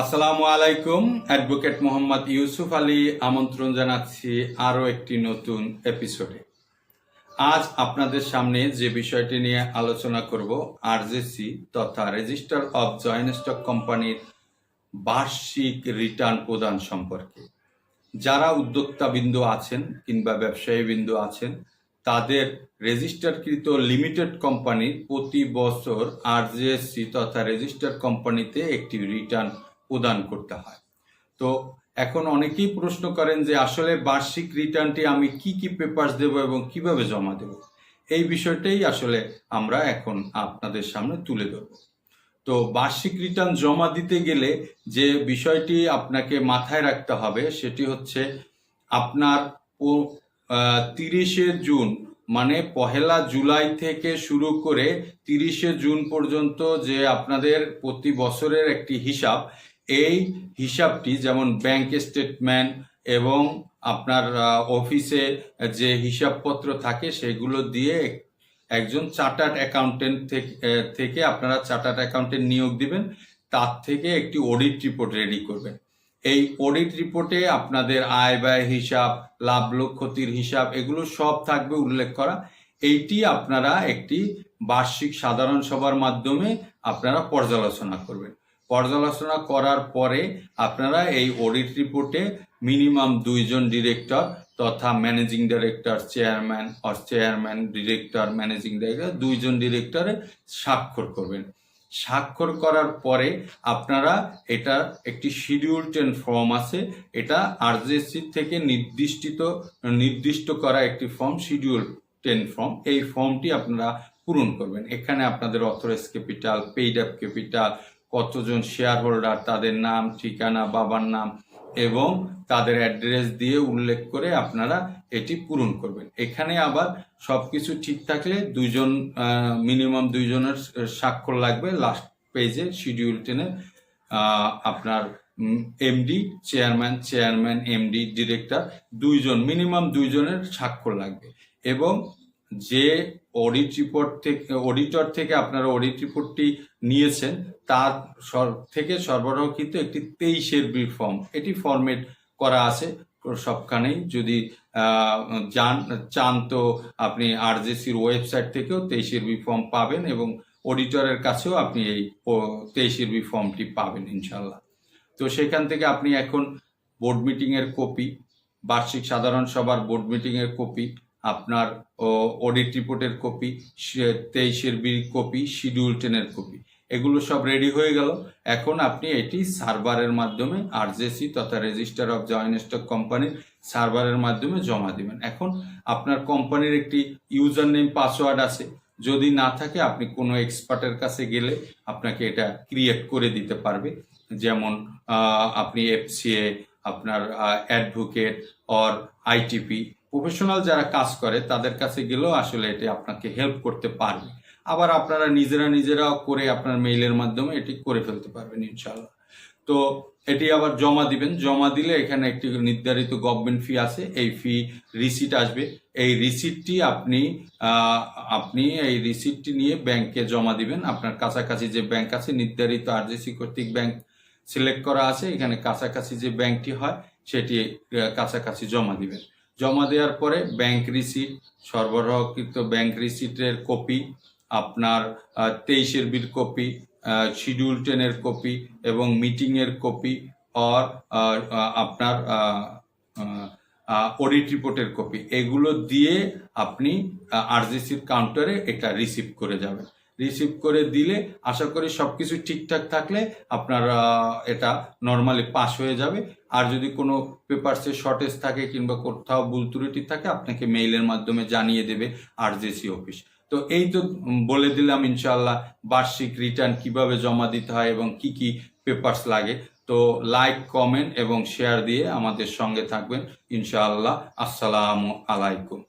আসসালামু আলাইকুম। অ্যাডভোকেট মোহাম্মদ ইউসুফ আলী আমন্ত্রণ জানাচ্ছি আরও একটি নতুন এপিসোডে। আজ আপনাদের সামনে যে বিষয়টি নিয়ে আলোচনা করব, আরজেসি তথা রেজিস্টার অফ জয়েন্ট স্টক কোম্পানির বার্ষিক রিটার্ন প্রদান সম্পর্কে। যারা উদ্যোক্তাবৃন্দ আছেন কিংবা ব্যবসায়ীবৃন্দ আছেন, তাদের রেজিস্টারকৃত লিমিটেড কোম্পানির প্রতি বছর আরজেএসসি তথা রেজিস্টার কোম্পানিতে একটি রিটার্ন প্রদান করতে হয়। তো এখন অনেকেই প্রশ্ন করেন যে আসলে বার্ষিক রিটার্নটি আমি কি কি পেপারস দেব এবং কিভাবে জমা দেব। এই বিষয়টাই আসলে আমরা এখন আপনাদের সামনে তুলে ধরব। তো বার্ষিক রিটার্ন জমা দিতে গেলে যে বিষয়টি আপনাকে মাথায় রাখতে হবে সেটি হচ্ছে আপনার 30শে জুন মানে 1 জুলাই থেকে শুরু করে 30শে জুন পর্যন্ত যে আপনাদের প্রতি বছরের একটি হিসাব, এই হিসাবটি যেমন ব্যাংক স্টেটমেন্ট এবং আপনার অফিসে যে হিসাবপত্র থাকে সেগুলো দিয়ে একজন চার্টার্ড অ্যাকাউন্টেন্ট থেকে আপনারা চার্টার্ড অ্যাকাউন্টেন্ট নিয়োগ দিবেন, তার থেকে একটি অডিট রিপোর্ট রেডি করবেন। এই অডিট রিপোর্টে আপনাদের আয় ব্যয় হিসাব, লাভ লোক ক্ষতির হিসাব, এগুলো সব থাকবে উল্লেখ করা। এইটি আপনারা একটি বার্ষিক সাধারণ সভার মাধ্যমে আপনারা পর্যালোচনা করবেন। পর্যালোচনা করার পরে আপনারা এই অডিট রিপোর্টে মিনিমাম 2 জন ডিরেক্টর তথা managing director, chairman, director, managing director, 2 জন ডিরেক্টরে স্বাক্ষর করবেন। স্বাক্ষর করার পরে আপনারা এটা একটি শিডিউল 10 ফর্ম আছে, এটা আরজেসি থেকে নির্দিষ্ট করা একটি ফর্ম, শিডিউল 10 ফর্ম। এই ফর্মটি আপনারা পূরণ করবেন। এখানে আপনাদের authorize capital, paid up capital, কতজন শেয়ার হোল্ডার, তাদের নাম, ঠিকানা, বাবার নাম এবং তাদের অ্যাড্রেস দিয়ে উল্লেখ করে আপনারা এটি পূরণ করবেন। এখানে আবার সবকিছু ঠিক থাকলে মিনিমাম 2 জনের স্বাক্ষর লাগবে। লাস্ট পেজে শিডিউল 10-এ আপনার MD, chairman, MD, director, minimum 2 জনের স্বাক্ষর লাগবে। এবং যে অডিটর থেকে আপনারা অডিট রিপোর্টটি নিয়েছেন তার থেকে সরবরাহকৃত একটি 23-এর বি ফর্ম, এটি ফরম্যাট করা আছে সবখানেই। যদি চান তো আপনি আরজেসির ওয়েবসাইট থেকেও 23-এর বি ফর্ম পাবেন এবং অডিটরের কাছেও আপনি এই 23-এর বি ফর্মটি পাবেন ইনশাল্লাহ। তো সেখান থেকে আপনি এখন বোর্ড মিটিংয়ের কপি, বার্ষিক সাধারণ সভার বোর্ড মিটিংয়ের কপি, আপনার অডিট রিপোর্টের কপি, 23-এর বি কপি, শিডিউল 10-এর কপি, এগুলো সব রেডি হয়ে গেল। এখন আপনি এটি সার্ভারের মাধ্যমে আরজেসি তথা রেজিস্টার অফ জয়েন্ট স্টক কোম্পানির সার্ভারের মাধ্যমে জমা দিবেন। এখন আপনার কোম্পানির একটি ইউজার নেম, পাসওয়ার্ড আছে। যদি না থাকে আপনি কোনো এক্সপার্টের কাছে গেলে আপনাকে এটা ক্রিয়েট করে দিতে পারবে। যেমন আপনি এফসিএ, আপনার অ্যাডভোকেট অর আইটিপি প্রফেশনাল যারা কাজ করে তাদের কাছে গেলেও আসলে এটি আপনাকে হেল্প করতে পারবে। আবার আপনারা নিজেরাও করে আপনার মেইলের মাধ্যমে এটি করে ফেলতে পারবেন ইনশাল্লাহ। তো এটি আবার জমা দিবেন। জমা দিলে এখানে একটি নির্ধারিত গভর্নমেন্ট ফি আছে, এই ফি রিসিট আসবে। এই রিসিটটি আপনি এই রিসিটটি নিয়ে ব্যাংকে জমা দিবেন। আপনার কাছাকাছি যে ব্যাংক আছে, নির্ধারিত আরজেসি কর্তৃক ব্যাংক সিলেক্ট করা আছে, এখানে কাছাকাছি যে ব্যাংকটি হয় সেটি কাছাকাছি জমা দিবেন। জমা দেওয়ার পরে ব্যাংক রিসিট, সরবরাহকৃত ব্যাংক রিসিটের কপি, আপনার 23-এর বিল কপি, শিডিউল 10-এর কপি এবং মিটিংয়ের কপি অর আপনার অডিট রিপোর্টের কপি, এগুলো দিয়ে আপনি আরজেসির কাউন্টারে এটা রিসিভ করে যাবেন। রিসিভ করে দিলে আশা করি সবকিছু ঠিকঠাক থাকলে আপনার এটা নর্মালি পাস হয়ে যাবে। আর যদি কোনো পেপারসে শর্টেজ থাকে কিংবা কোথাও ভুল ত্রুটি থাকে আপনাকে মেইলের মাধ্যমে জানিয়ে দেবে আরজেসি অফিস। তো এই তো বলে দিলাম ইনশাআল্লাহ বার্ষিক রিটার্ন কিভাবে জমা দিতে হয় এবং কি কি পেপারস লাগে। তো লাইক, কমেন্ট এবং শেয়ার দিয়ে আমাদের সঙ্গে থাকবেন ইনশাআল্লাহ। আসসালামু আলাইকুম।